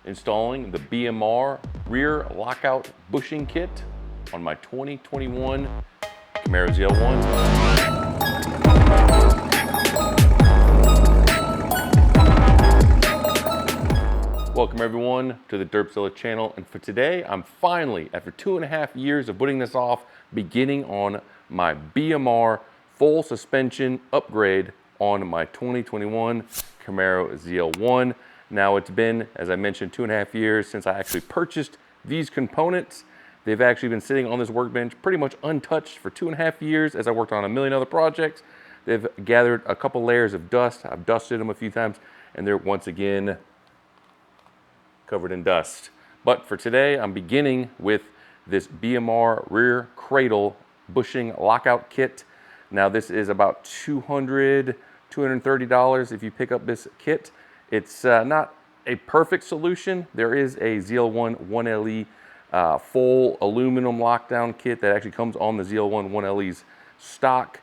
installing the BMR rear lockout bushing kit on my 2021 Camaro ZL1. Welcome everyone to the Derpzilla channel, and for today I'm finally, after 2.5 years of putting this off, beginning on my BMR full suspension upgrade on my 2021 Camaro ZL1. Now it's been, as I mentioned, 2.5 years since I actually purchased these components. They've actually been sitting on this workbench pretty much untouched for 2.5 years as I worked on a million other projects. They've gathered a couple layers of dust. I've dusted them a few times and they're once again covered in dust. But for today, I'm beginning with this BMR rear cradle bushing lockout kit. Now this is about $230 if you pick up this kit. It's not a perfect solution. There is a ZL1 1LE full aluminum lockdown kit that actually comes on the ZL1 1LE's stock.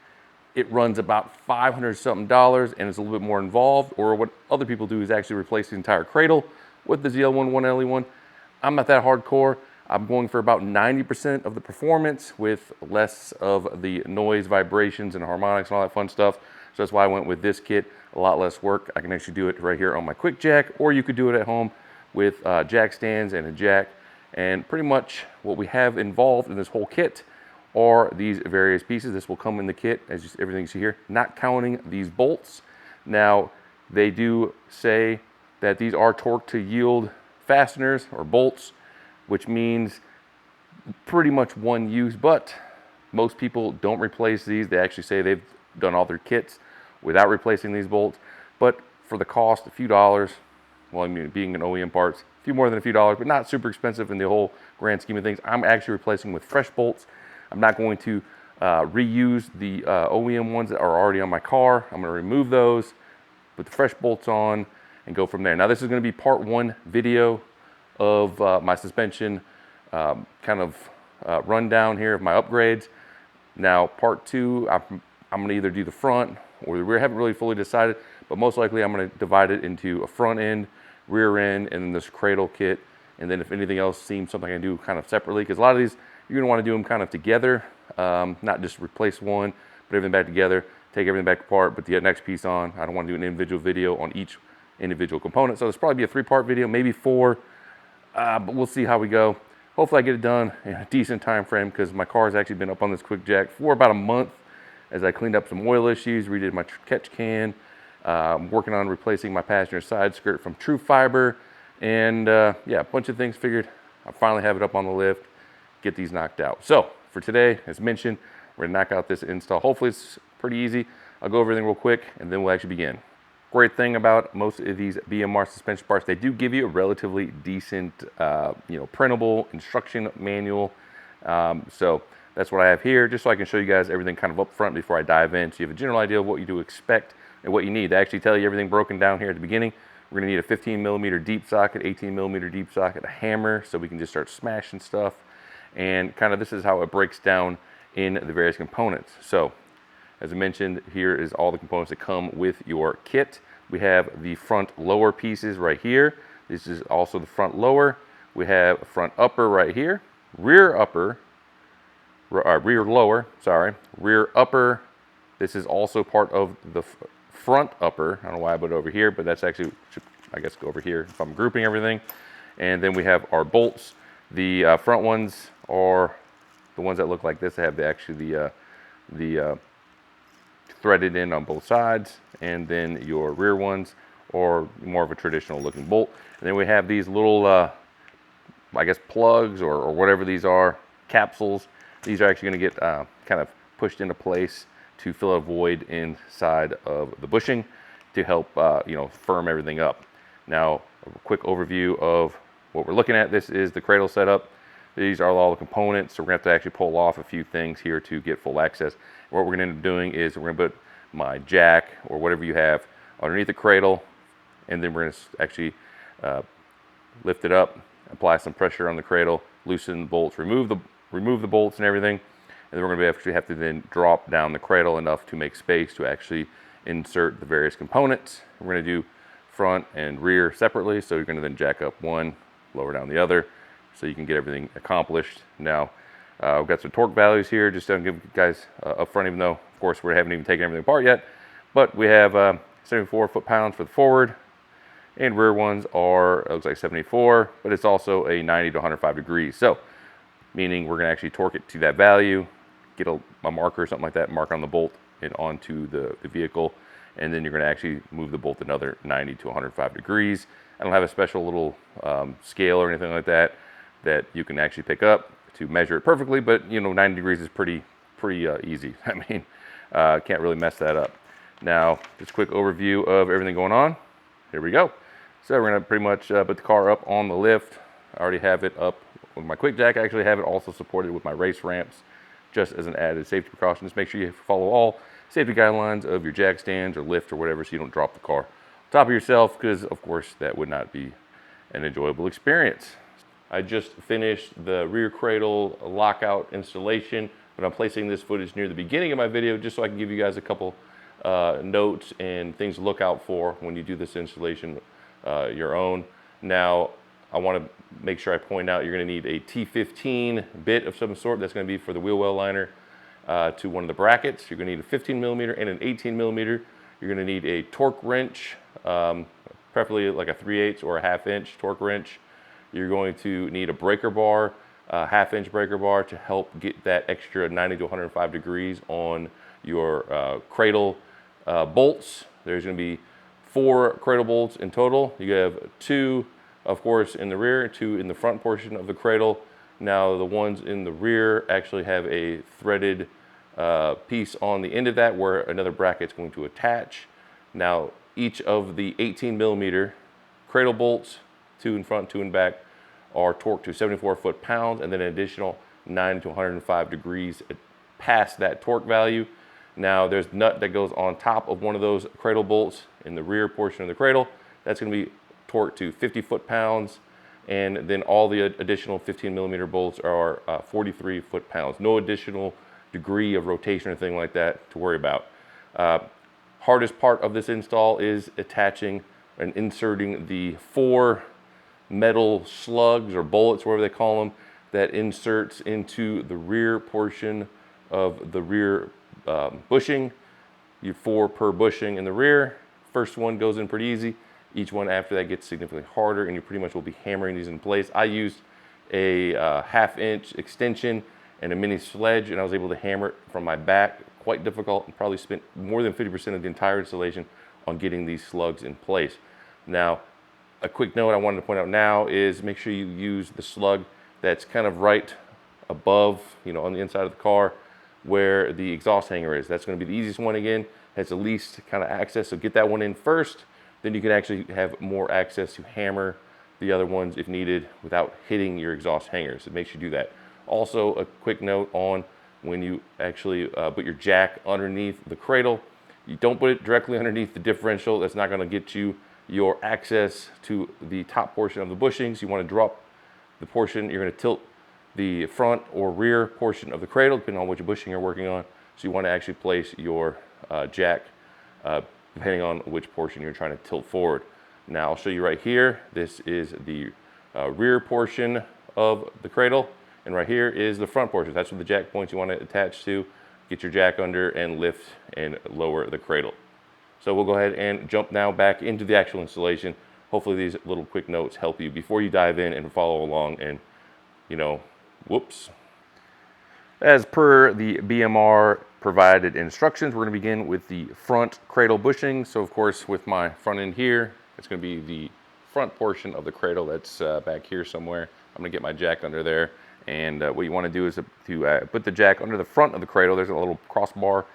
It runs about $500 something and it's a little bit more involved, or what other people do is actually replace the entire cradle with the ZL1 1LE one. I'm not that hardcore. I'm going for about 90% of the performance with less of the noise, vibrations, and harmonics and all that fun stuff. So that's why I went with this kit. A lot less work. I can actually do it right here on my quick jack, or you could do it at home with jack stands and a jack. And pretty much what we have involved in this whole kit are these various pieces. This will come in the kit, as everything you see here, not counting these bolts. Now, they do say that these are torque to yield fasteners or bolts, which means pretty much one use, but most people don't replace these. They actually say they've done all their kits without replacing these bolts, but for the cost, a few dollars, well, I mean, being an OEM parts, a few more than a few dollars, but not super expensive in the whole grand scheme of things. I'm actually replacing with fresh bolts. I'm not going to reuse the OEM ones that are already on my car. I'm gonna remove those, put the fresh bolts on, and go from there. Now this is going to be part one video of my suspension rundown here of my upgrades. Now part two, I'm going to either do the front or the rear. I haven't really fully decided, but most likely I'm going to divide it into a front end, rear end, and then this cradle kit. And then if anything else seems something I can do kind of separately, because a lot of these you're going to want to do them kind of together, not just replace one, put everything back together, take everything back apart, put the next piece on. I don't want to do an individual video on each individual component. So this probably be a 3-part video, maybe 4, but we'll see how we go. Hopefully I get it done in a decent time frame, because my car has actually been up on this quick jack for about a month as I cleaned up some oil issues, redid my catch can, working on replacing my passenger side skirt from True Fiber, and yeah, a bunch of things. Figured I finally have it up on the lift, get these knocked out. So for today, as mentioned, we're gonna knock out this install. Hopefully it's pretty easy. I'll go over everything real quick and then we'll actually begin. Great thing about most of these BMR suspension parts, they do give you a relatively decent, printable instruction manual. So that's what I have here, just so I can show you guys everything kind of up front before I dive in, so you have a general idea of what you do expect and what you need. They actually tell you everything broken down here at the beginning. We're gonna need a 15mm deep socket, 18mm deep socket, a hammer, so we can just start smashing stuff. And kind of this is how it breaks down in the various components. So, as I mentioned, here is all the components that come with your kit. We have the front lower pieces right here. This is also the front lower. We have a front upper right here, rear upper, rear lower, sorry, rear upper. This is also part of the front upper. I don't know why I put it over here, but that's actually, I guess, go over here if I'm grouping everything. And then we have our bolts. The front ones are the ones that look like this. They have the threaded in on both sides, and then your rear ones are more of a traditional looking bolt. And then we have these little I guess plugs or whatever these are, capsules. These are actually going to get kind of pushed into place to fill a void inside of the bushing to help firm everything up. Now a quick overview of what we're looking at. This is the cradle setup. These are all the components, so we're gonna have to actually pull off a few things here to get full access. What we're gonna end up doing is we're gonna put my jack or whatever you have underneath the cradle, and then we're gonna actually lift it up, apply some pressure on the cradle, loosen the bolts, remove the bolts and everything, and then we're gonna actually have to then drop down the cradle enough to make space to actually insert the various components. We're gonna do front and rear separately. So you're going to then jack up one, lower down the other, so you can get everything accomplished. Now, we've got some torque values here, just to give you guys up front, even though, of course, we haven't even taken everything apart yet. But we have 74 foot-pounds for the forward, and rear ones are, it looks like 74, but it's also a 90 to 105 degrees. So, meaning we're going to actually torque it to that value, get a marker or something like that, mark on the bolt and onto the vehicle, and then you're going to actually move the bolt another 90 to 105 degrees. I don't have a special little scale or anything like that that you can actually pick up to measure it perfectly, but 90 degrees is pretty easy. I mean, can't really mess that up. Now, just a quick overview of everything going on. Here we go. So we're going to pretty much put the car up on the lift. I already have it up with my quick jack. I actually have it also supported with my race ramps, just as an added safety precaution. Just make sure you follow all safety guidelines of your jack stands or lift or whatever, so you don't drop the car on top of yourself, because of course that would not be an enjoyable experience. I just finished the rear cradle lockout installation, but I'm placing this footage near the beginning of my video just so I can give you guys a couple notes and things to look out for when you do this installation your own. Now, I want to make sure I point out you're going to need a T15 bit of some sort. That's going to be for the wheel well liner to one of the brackets. You're going to need a 15 millimeter and an 18 millimeter. You're going to need a torque wrench, preferably like a 3/8 or a 1/2 inch torque wrench. You're going to need a breaker bar, a 1/2 inch breaker bar, to help get that extra 90 to 105 degrees on your cradle bolts. There's going to be 4 cradle bolts in total. You have 2, of course, in the rear, 2 in the front portion of the cradle. Now, the ones in the rear actually have a threaded piece on the end of that where another bracket's going to attach. Now, each of the 18 millimeter cradle bolts, 2 in front, 2 in back, are torqued to 74 foot-pounds, and then an additional 90 to 105 degrees past that torque value. Now, there's a nut that goes on top of one of those cradle bolts in the rear portion of the cradle. That's going to be torqued to 50 foot-pounds, and then all the additional 15 millimeter bolts are 43 foot-pounds. No additional degree of rotation or anything like that to worry about. Hardest part of this install is attaching and inserting the 4 metal slugs or bullets, whatever they call them, that inserts into the rear portion of the rear bushing. You 4 per bushing in the rear. First one goes in pretty easy. Each one after that gets significantly harder, and you pretty much will be hammering these in place. I used a 1/2 inch extension and a mini sledge, and I was able to hammer it from my back. Quite difficult, and probably spent more than 50% of the entire installation on getting these slugs in place. Now, a quick note I wanted to point out now is make sure you use the slug that's kind of right above, on the inside of the car where the exhaust hanger is. That's going to be the easiest one again, has the least kind of access, so get that one in first. Then you can actually have more access to hammer the other ones if needed without hitting your exhaust hangers. It makes you do that. Also, a quick note on when you actually put your jack underneath the cradle, you don't put it directly underneath the differential. That's not going to get you your access to the top portion of the bushings. You want to drop the portion, you're going to tilt the front or rear portion of the cradle, depending on which bushing you're working on. So you want to actually place your jack depending on which portion you're trying to tilt forward. Now, I'll show you right here. This is the rear portion of the cradle, and right here is the front portion. That's what the jack points you want to attach to. Get your jack under and lift and lower the cradle. So we'll go ahead and jump now back into the actual installation. Hopefully these little quick notes help you before you dive in and follow along and, whoops. As per the BMR provided instructions, we're going to begin with the front cradle bushing. So of course, with my front end here, it's going to be the front portion of the cradle that's back here somewhere. I'm going to get my jack under there. And what you want to do is to put the jack under the front of the cradle. There's a little crossbar,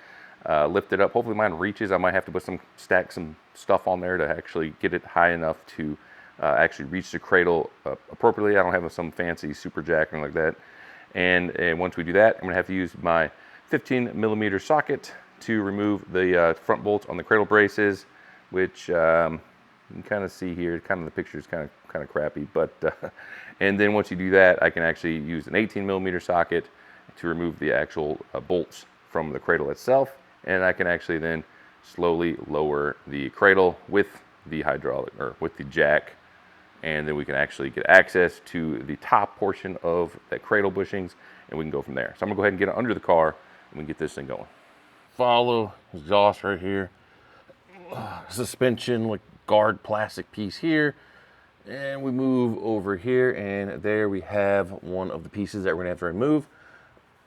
lift it up. Hopefully mine reaches. I might have to stack some stuff on there to actually get it high enough to actually reach the cradle appropriately. I don't have some fancy super jack or anything like that. And once we do that, I'm going to have to use my 15 millimeter socket to remove the front bolts on the cradle braces, which you can kind of see here. Kind of the picture is kind of crappy, but and then once you do that, I can actually use an 18 millimeter socket to remove the actual bolts from the cradle itself, and I can actually then slowly lower the cradle with the hydraulic, or with the jack, and then we can actually get access to the top portion of that cradle bushings, and we can go from there. So I'm gonna go ahead and get it under the car, and we can get this thing going. Follow exhaust right here. Suspension, like guard plastic piece here. And we move over here, and there we have one of the pieces that we're gonna have to remove.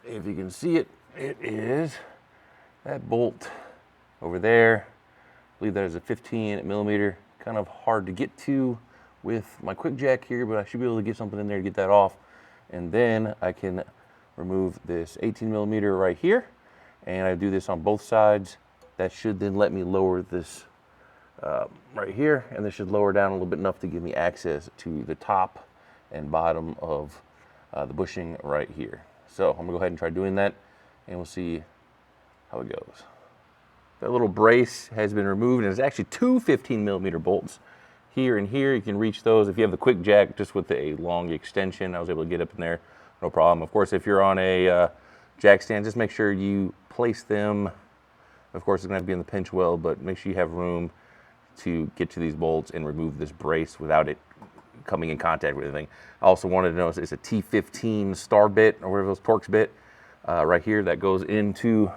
If you can see it, it is that bolt over there. I believe that is a 15 millimeter. Kind of hard to get to with my quick jack here, but I should be able to get something in there to get that off. And then I can remove this 18 millimeter right here. And I do this on both sides. That should then let me lower this right here, and this should lower down a little bit enough to give me access to the top and bottom of the bushing right here. So I'm gonna go ahead and try doing that, and we'll see how it goes. That little brace has been removed, and it's actually two 15 millimeter bolts here and here. You can reach those if you have the quick jack just with a long extension. I was able to get up in there, no problem. Of course, if you're on a jack stand, just make sure you place them. Of course, it's gonna have to be in the pinch weld, but make sure you have room to get to these bolts and remove this brace without it coming in contact with anything. I also wanted to notice it's a T15 star bit, or whatever those Torx bit right here that goes into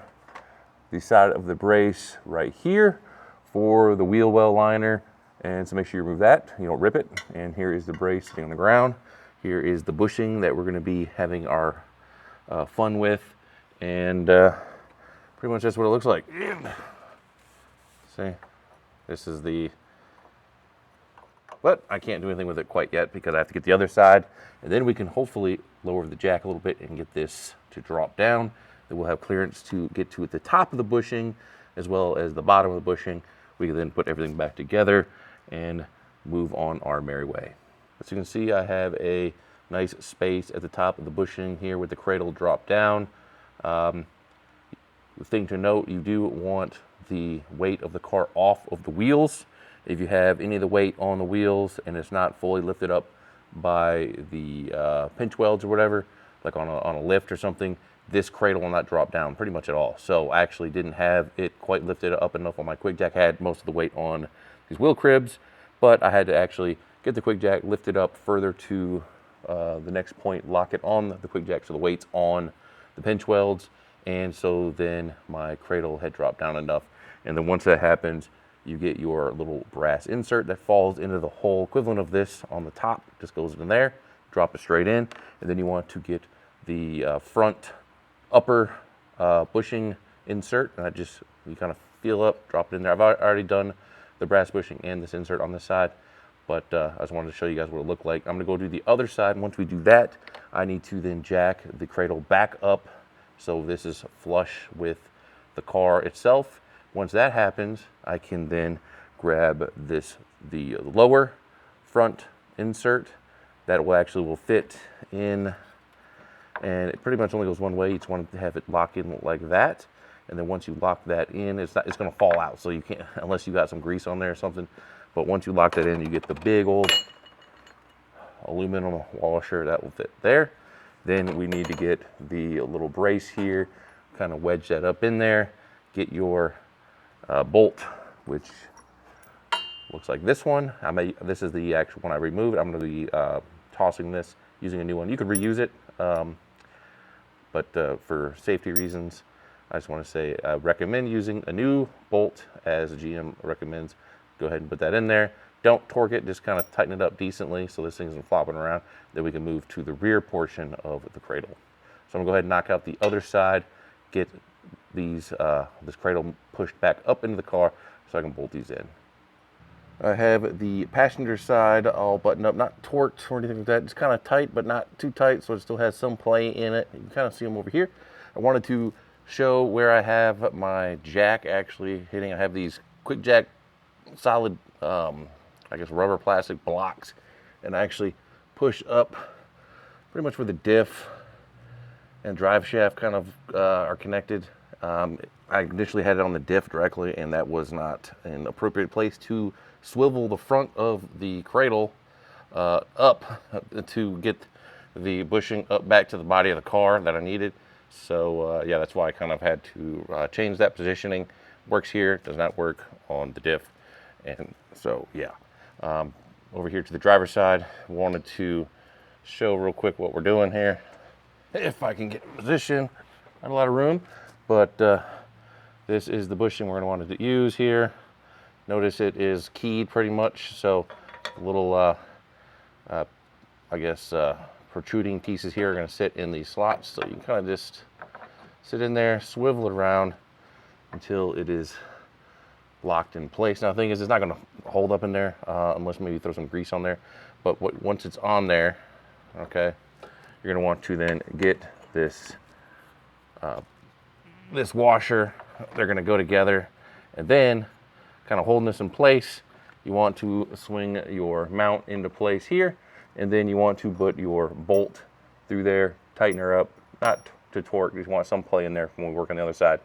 the side of the brace right here for the wheel well liner. And so make sure you remove that, you don't rip it. And here is the brace sitting on the ground. Here is the bushing that we're gonna be having our fun with. And pretty much that's what it looks like. See? This is the, but I can't do anything with it quite yet because I have to get the other side, and then we can hopefully lower the jack a little bit and get this to drop down. Then we'll have clearance to get to the top of the bushing as well as the bottom of the bushing. We can then put everything back together and move on our merry way. As you can see, I have a nice space at the top of the bushing here with the cradle drop down. The thing to note, you do want the weight of the car off of the wheels. If you have any of the weight on the wheels and it's not fully lifted up by the pinch welds or whatever, like on a lift or something, this cradle will not drop down pretty much at all. So I actually didn't have it quite lifted up enough on my quick jack. I had most of the weight on these wheel cribs, but I had to actually get the quick jack lifted up further to the next point, lock it on the quick jack so the weight's on the pinch welds. And so then my cradle had dropped down enough. And then once that happens, you get your little brass insert that falls into the hole equivalent of this on the top. Just goes in there, drop it straight in. And then you want to get the front upper bushing insert. And that just, you kind of feel up, drop it in there. I've already done the brass bushing and this insert on this side, but I just wanted to show you guys what it looked like. I'm gonna go do the other side. Once we do that, I need to then jack the cradle back up so this is flush with the car itself. Once that happens, I can then grab the lower front insert that will fit in, and it pretty much only goes one way. You just want to have it lock in like that, and then once you lock that in, it's going to fall out. So you can't, unless you got some grease on there or something. But once you lock that in, you get the big old aluminum washer that will fit there. Then we need to get the little brace here, kind of wedge that up in there, get your bolt, which looks like this one. This is the actual one I removed. I'm going to be tossing this, using a new one. You could reuse it, but for safety reasons, I just want to say I recommend using a new bolt as GM recommends. Go ahead and put that in there. Don't torque it, just kind of tighten it up decently so this thing isn't flopping around. Then we can move to the rear portion of the cradle. So I'm gonna go ahead and knock out the other side, get these this cradle pushed back up into the car so I can bolt these in. I have the passenger side all buttoned up, not torqued or anything like that. It's kind of tight, but not too tight, so it still has some play in it. You can kind of see them over here. I wanted to show where I have my jack actually hitting. I have these quick jack solid I guess rubber plastic blocks, and I actually push up pretty much where the diff and drive shaft kind of are connected. I initially had it on the diff directly, and that was not an appropriate place to swivel the front of the cradle up to get the bushing up back to the body of the car that I needed. So yeah, that's why I kind of had to change that positioning. Works here, does not work on the diff. And So yeah, over here to the driver's side, wanted to show real quick what we're doing here. If I can get in position, not a lot of room, but this is the bushing we're going to want to use here. Notice it is keyed pretty much, so little, I guess, protruding pieces here are going to sit in these slots, so you can kind of just sit in there, swivel it around until it is locked in place. Now the thing is, it's not going to hold up in there unless maybe you throw some grease on there, but once it's on there, okay, you're going to want to then get this this washer. They're going to go together, and then kind of holding this in place, you want to swing your mount into place here, and then you want to put your bolt through there, tighten her up, not to torque, you just want some play in there when we work on the other side.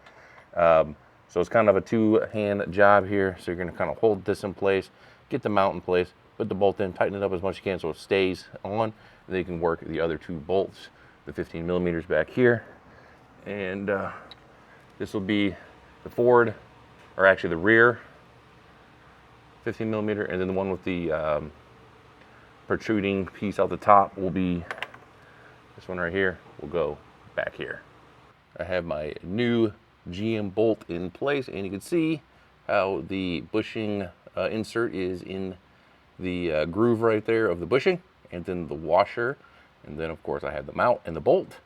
So it's kind of a two-hand job here. So you're going to kind of hold this in place, get the mount in place, put the bolt in, tighten it up as much as you can so it stays on, and then you can work the other two bolts, the 15 millimeters back here. And this will be the forward, or actually the rear 15 millimeter, and then the one with the protruding piece out the top will be this one right here, will go back here. I have my new GM bolt in place, and you can see how the bushing insert is in the groove right there of the bushing, and then the washer, and then of course I have the mount and the bolt,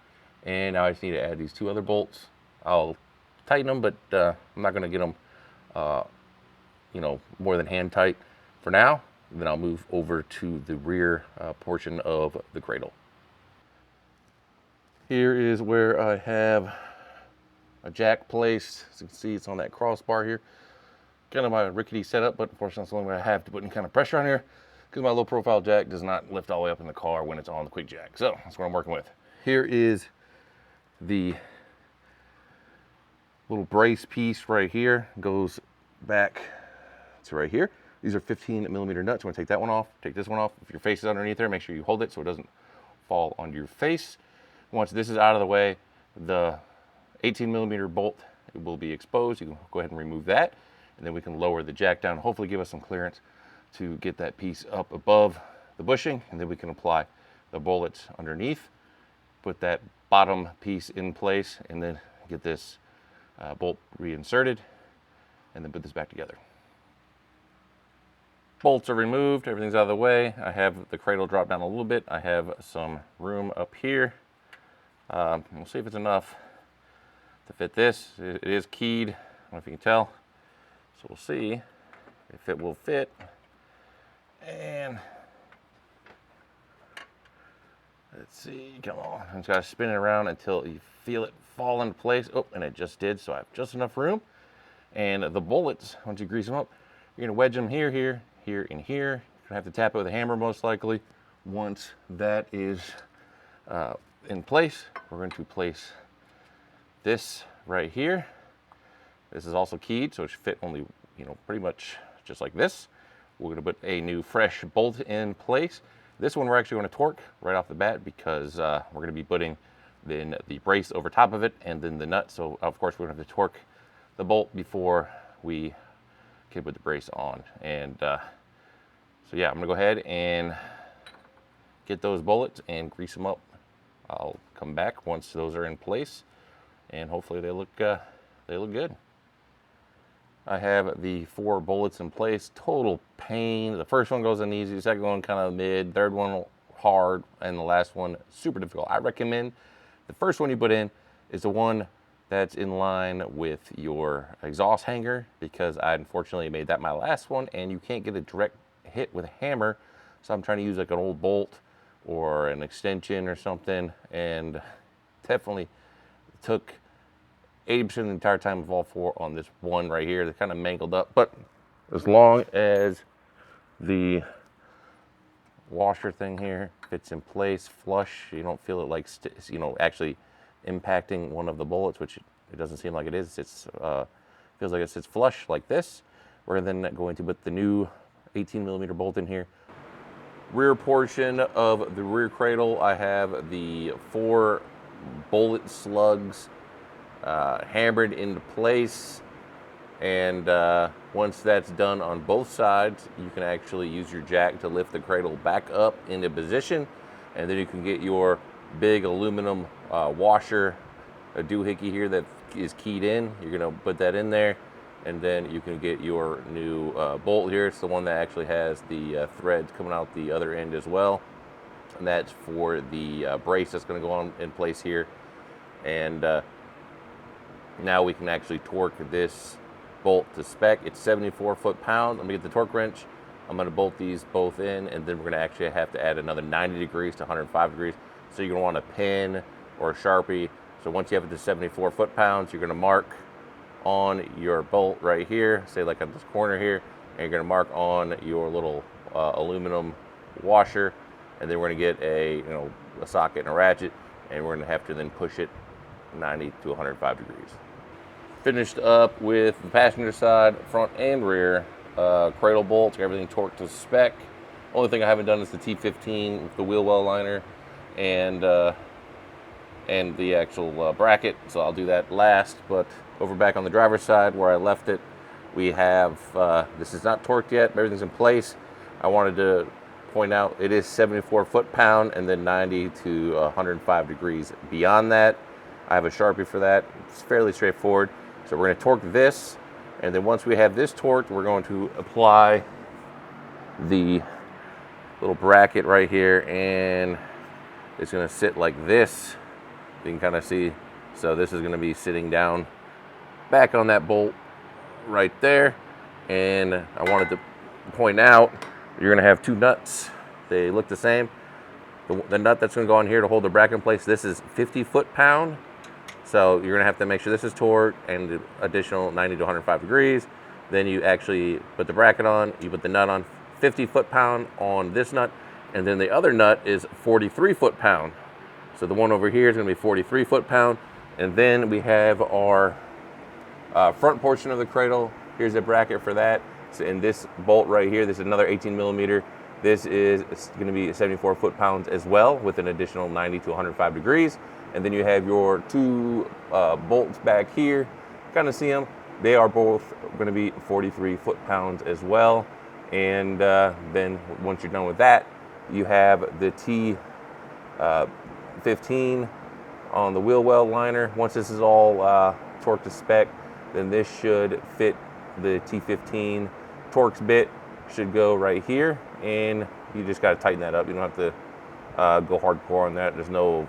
and now I just need to add these two other bolts. I'll tighten them, but I'm not going to get them you know, more than hand tight for now. Then I'll move over to the rear portion of the cradle. Here is where I have a jack placed. As you can see, it's on that crossbar here. Kind of my rickety setup, but unfortunately that's the only way I have to put any kind of pressure on here, because my low profile jack does not lift all the way up in the car when it's on the quick jack. So that's what I'm working with. Here is the little brace piece right here, goes back to right here. These are 15 millimeter nuts. You want to take that one off, take this one off. If your face is underneath there, make sure you hold it so it doesn't fall onto your face. Once this is out of the way, the 18 millimeter bolt will be exposed. You can go ahead and remove that, and then we can lower the jack down, hopefully give us some clearance to get that piece up above the bushing, and then we can apply the bullets underneath, put that bottom piece in place, and then get this bolt reinserted, and then put this back together. Bolts are removed, everything's out of the way. I have the cradle drop down a little bit. I have some room up here. We'll see if it's enough to fit this. It is keyed, I don't know if you can tell. So we'll see if it will fit. And let's see, come on. I'm just gotta spin it around until you feel it fall into place. Oh, and it just did, so I have just enough room. And the bullets, once you grease them up, you're gonna wedge them here, here, here, and here. You're gonna have to tap it with a hammer most likely. Once that is in place, we're going to place this right here. This is also keyed, so it should fit only, you know, pretty much just like this. We're gonna put a new fresh bolt in place. This one we're actually gonna torque right off the bat, because we're gonna be putting then the brace over top of it and then the nut. So of course we're gonna have to torque the bolt before we can put the brace on. And so yeah, I'm gonna go ahead and get those bullets and grease them up. I'll come back once those are in place, and hopefully they look good. I have the 4 bullets in place. Total pain. The first one goes in easy, the second one kind of mid, third one hard, and the last one super difficult. I recommend the first one you put in is the one that's in line with your exhaust hanger, because I unfortunately made that my last one, and you can't get a direct hit with a hammer. So I'm trying to use like an old bolt or an extension or something, and definitely took 80% of the entire time of all 4 on this one right here. They're kind of mangled up, but as long as the washer thing here fits in place flush, you don't feel it like you know, actually impacting one of the bullets, which it doesn't seem like it is. It's feels like it sits flush like this. We're then going to put the new 18 millimeter bolt in here. Rear portion of the rear cradle, I have the 4 bullet slugs hammered into place, And once that's done on both sides, you can actually use your jack to lift the cradle back up into position, and then you can get your big aluminum washer, a doohickey here that is keyed in. You're gonna put that in there, and then you can get your new bolt here. It's the one that actually has the threads coming out the other end as well, and that's for the brace that's gonna go on in place here. And now we can actually torque this bolt to spec. It's 74 foot-pounds. I'm gonna get the torque wrench. I'm gonna bolt these both in, and then we're gonna actually have to add another 90 degrees to 105 degrees. So you're gonna want a pin or a Sharpie. So once you have it to 74 foot-pounds, you're gonna mark on your bolt right here, say like at this corner here, and you're gonna mark on your little aluminum washer, and then we're gonna get a socket and a ratchet, and we're gonna have to then push it 90 to 105 degrees. Finished up with the passenger side, front and rear cradle bolts, everything torqued to spec. Only thing I haven't done is the T15 with the wheel well liner and the actual bracket, so I'll do that last. But over back on the driver's side where I left it, we have, this is not torqued yet, everything's in place. I wanted to point out it is 74 foot-pound and then 90 to 105 degrees. Beyond that, I have a Sharpie for that. It's fairly straightforward. So we're going to torque this, and then once we have this torqued, we're going to apply the little bracket right here, and it's going to sit like this. You can kind of see. So this is going to be sitting down back on that bolt right there. And I wanted to point out, you're going to have two nuts. They look the same. The nut that's going to go on here to hold the bracket in place, this is 50 foot-pound. So you're gonna have to make sure this is torqued and the additional 90 to 105 degrees. Then you actually put the bracket on, you put the nut on 50 foot-pound on this nut, and then the other nut is 43 foot-pound. So the one over here is gonna be 43 foot-pound. And then we have our front portion of the cradle. Here's a bracket for that. So in this bolt right here, this is another 18 millimeter. This is gonna be 74 foot-pounds as well with an additional 90 to 105 degrees. And then you have your two bolts back here. Kind of see them. They are both going to be 43 foot-pounds as well. And then once you're done with that, you have the T15 on the wheel well liner. Once this is all torqued to spec, then this should fit the T15 Torx bit. Should go right here, and you just got to tighten that up. You don't have to go hardcore on that. There's no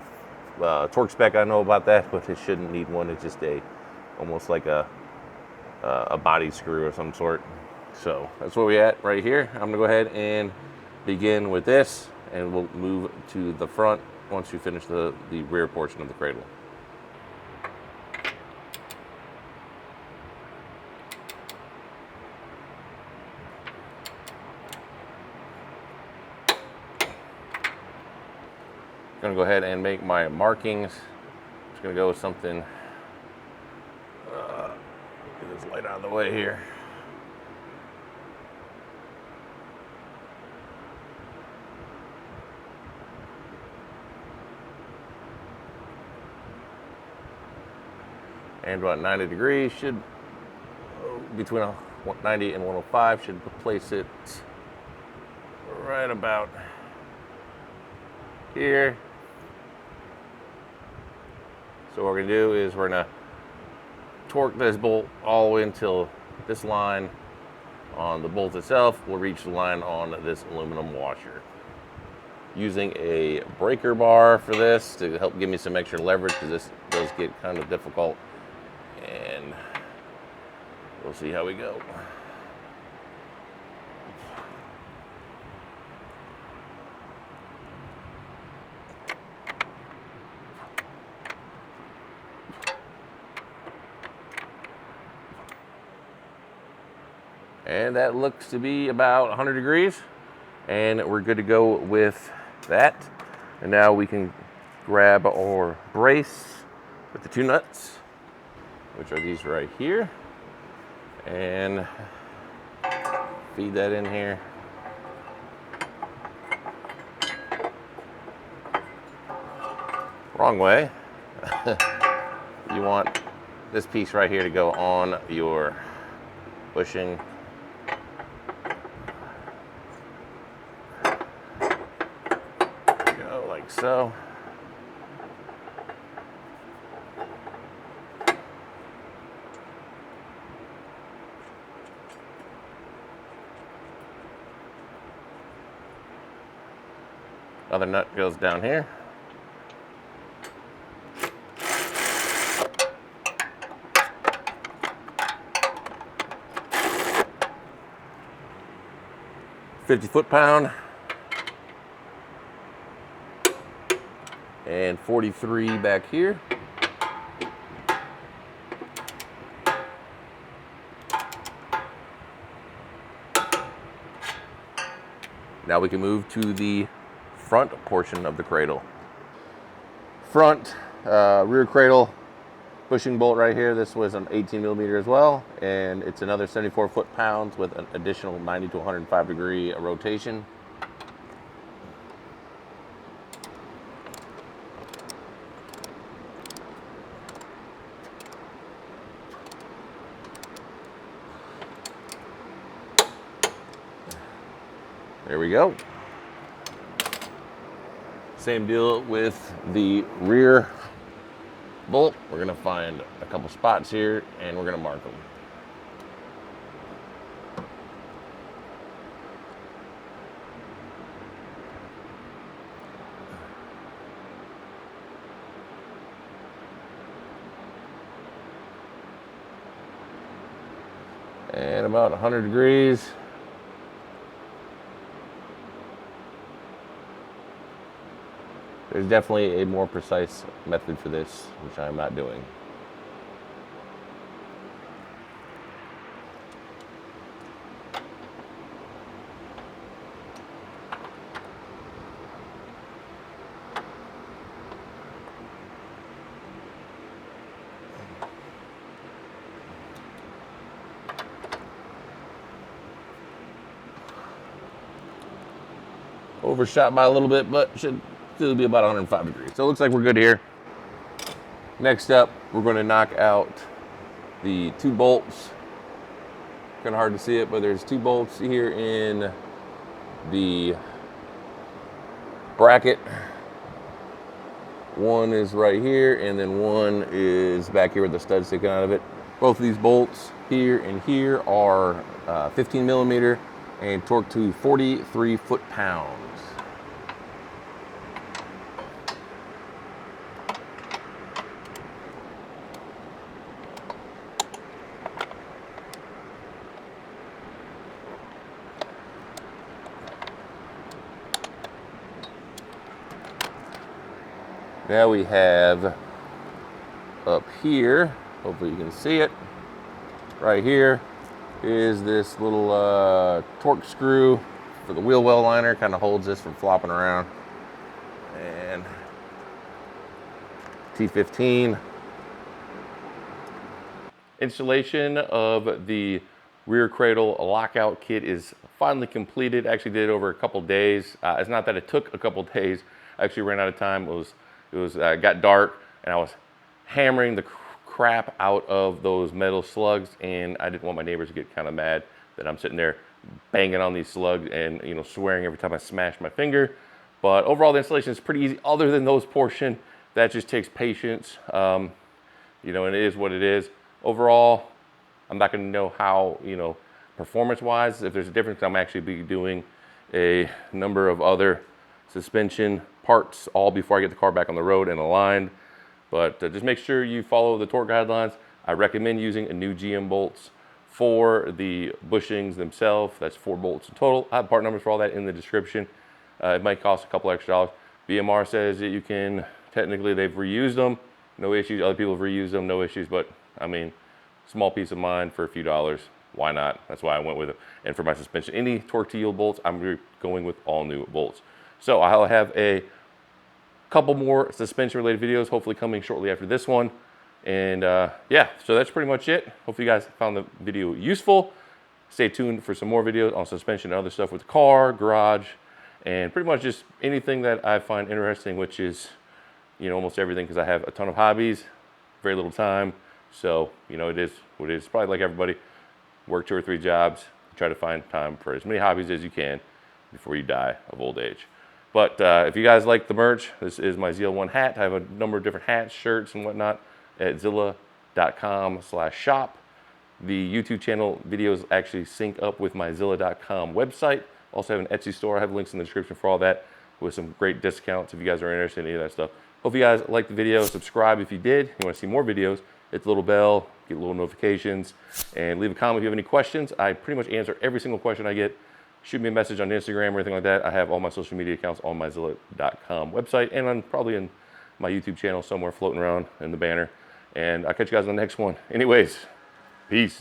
torque spec I know about that, but it shouldn't need one. It's just almost like a body screw of some sort. So that's where we at right here. I'm gonna go ahead and begin with this, and we'll move to the front once we finish the rear portion of the cradle. I'm gonna go ahead and make my markings. Just gonna go with something, get this light out of the way here. And about 90 degrees, should, between 90 and 105, should place it right about here. So what we're gonna do is we're gonna torque this bolt all the way until this line on the bolt itself will reach the line on this aluminum washer. Using a breaker bar for this to help give me some extra leverage, because this does get kind of difficult, and we'll see how we go. And that looks to be about 100 degrees, and we're good to go with that. And now we can grab our brace with the two nuts, which are these right here, and feed that in here. Wrong way. You want this piece right here to go on your bushing. Go like so. Other nut goes down here. .50 foot-pound and 43 back here. Now we can move to the front portion of the cradle. Front rear cradle bushing bolt right here. This was an 18mm as well, and it's another 74 foot-pounds with an additional 90 to 105 degree rotation. There we go. Same deal with the rear bolt. We're gonna find a couple spots here and we're gonna mark them. And about 100 degrees. There's definitely a more precise method for this, which I'm not doing. Overshot by a little bit, but should still be about 105 degrees. So it looks like we're good here. Next up, we're going to knock out the 2 bolts. Kind of hard to see it, but there's 2 bolts here in the bracket. One is right here, and then one is back here with the stud sticking out of it. Both of these bolts here and here are 15mm and torqued to 43 foot-pounds. Now we have up here, hopefully you can see it, right here is this little torque screw for the wheel well liner, kind of holds this from flopping around. And T15. Installation of the rear cradle lockout kit is finally completed. Actually did it over a couple days. It's not that it took a couple days. I actually ran out of time. It got dark and I was hammering the crap out of those metal slugs, and I didn't want my neighbors to get kind of mad that I'm sitting there banging on these slugs and swearing every time I smash my finger. But overall the installation is pretty easy, other than those portion that just takes patience. And it is what it is. Overall, I'm not going to know how performance wise if there's a difference. I'm actually be doing a number of other suspension parts all before I get the car back on the road and aligned. But just make sure you follow the torque guidelines. I recommend using a new GM bolts for the bushings themselves. That's 4 bolts in total. I have part numbers for all that in the description. It might cost a couple extra dollars. BMR says that you can, technically they've reused them, no issues. Other people have reused them, no issues. But I mean, small peace of mind for a few dollars. Why not? That's why I went with it. And for my suspension, any torque to yield bolts, I'm going with all new bolts. So I'll have a couple more suspension related videos hopefully coming shortly after this one. And yeah, so that's pretty much it. Hopefully you guys found the video useful. Stay tuned for some more videos on suspension and other stuff with the car, garage, and pretty much just anything that I find interesting, which is almost everything, because I have a ton of hobbies, very little time. So it is what it is. Probably like everybody. work 2 or 3 jobs, try to find time for as many hobbies as you can before you die of old age. But if you guys like the merch, this is my ZL1 hat. I have a number of different hats, shirts, and whatnot at zilla.com/shop. The YouTube channel videos actually sync up with my zilla.com website. Also have an Etsy store. I have links in the description for all that with some great discounts if you guys are interested in any of that stuff. Hope you guys liked the video. Subscribe if you did. You want to see more videos, hit the little bell, get little notifications, and leave a comment if you have any questions. I pretty much answer every single question I get. Shoot me a message on Instagram or anything like that. I have all my social media accounts on my zilla.com website and on probably in my YouTube channel somewhere floating around in the banner. And I'll catch you guys on the next one. Anyways, peace.